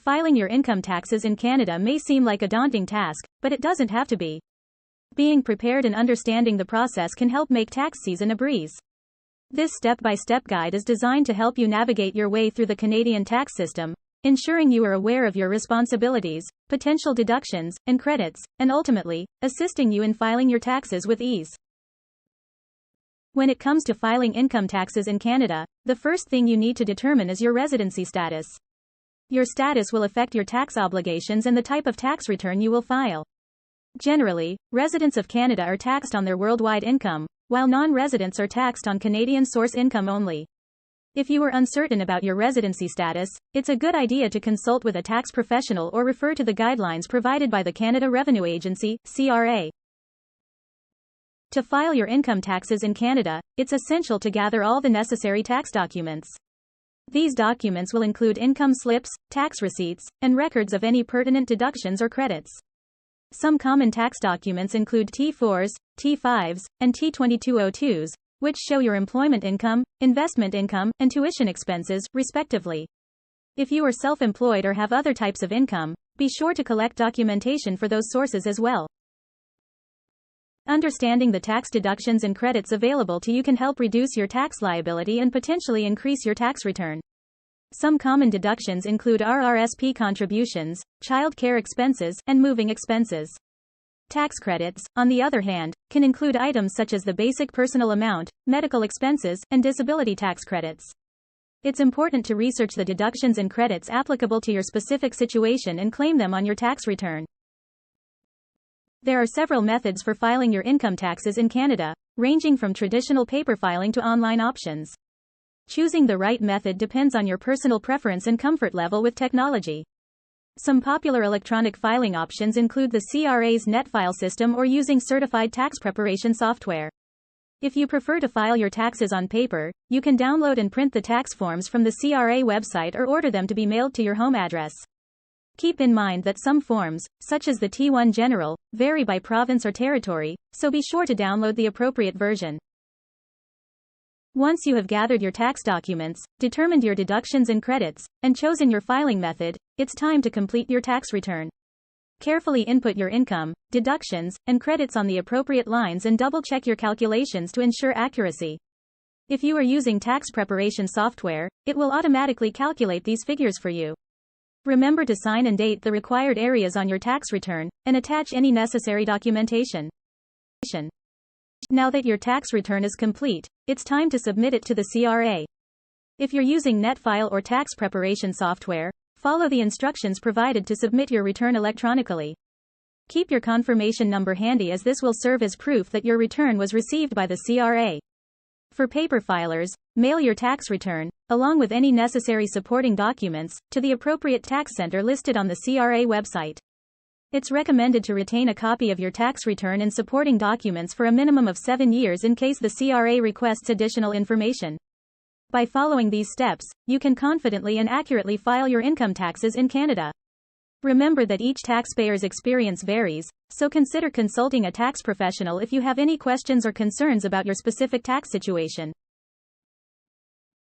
Filing your income taxes in Canada may seem like a daunting task, but it doesn't have to be. Being prepared and understanding the process can help make tax season a breeze. This step-by-step guide is designed to help you navigate your way through the Canadian tax system, ensuring you are aware of your responsibilities, potential deductions, and credits, and ultimately, assisting you in filing your taxes with ease. When it comes to filing income taxes in Canada, the first thing you need to determine is your residency status. Your status will affect your tax obligations and the type of tax return you will file. Generally, residents of Canada are taxed on their worldwide income, while non-residents are taxed on Canadian source income only. If you are uncertain about your residency status, it's a good idea to consult with a tax professional or refer to the guidelines provided by the Canada Revenue Agency, CRA. To file your income taxes in Canada, it's essential to gather all the necessary tax documents. These documents will include income slips, tax receipts, and records of any pertinent deductions or credits. Some common tax documents include T4s, T5s, and T2202s, which show your employment income, investment income, and tuition expenses, respectively. If you are self-employed or have other types of income, be sure to collect documentation for those sources as well. Understanding the tax deductions and credits available to you can help reduce your tax liability and potentially increase your tax return. Some common deductions include RRSP contributions, child care expenses, and moving expenses. Tax credits, on the other hand, can include items such as the basic personal amount, medical expenses, and disability tax credits. It's important to research the deductions and credits applicable to your specific situation and claim them on your tax return. There are several methods for filing your income taxes in Canada, ranging from traditional paper filing to online options. Choosing the right method depends on your personal preference and comfort level with technology. Some popular electronic filing options include the CRA's NetFile system or using certified tax preparation software. If you prefer to file your taxes on paper, you can download and print the tax forms from the CRA website or order them to be mailed to your home address. Keep in mind that some forms, such as the T1 General, vary by province or territory, so be sure to download the appropriate version. Once you have gathered your tax documents, determined your deductions and credits, and chosen your filing method, it's time to complete your tax return. Carefully input your income, deductions, and credits on the appropriate lines and double-check your calculations to ensure accuracy. If you are using tax preparation software, it will automatically calculate these figures for you. Remember to sign and date the required areas on your tax return, and attach any necessary documentation. Now that your tax return is complete, it's time to submit it to the CRA. If you're using NetFile or tax preparation software, follow the instructions provided to submit your return electronically. Keep your confirmation number handy as this will serve as proof that your return was received by the CRA. For paper filers, mail your tax return, along with any necessary supporting documents, to the appropriate tax center listed on the CRA website. It's recommended to retain a copy of your tax return and supporting documents for a minimum of 7 years in case the CRA requests additional information. By following these steps, you can confidently and accurately file your income taxes in Canada. Remember that each taxpayer's experience varies, so consider consulting a tax professional if you have any questions or concerns about your specific tax situation.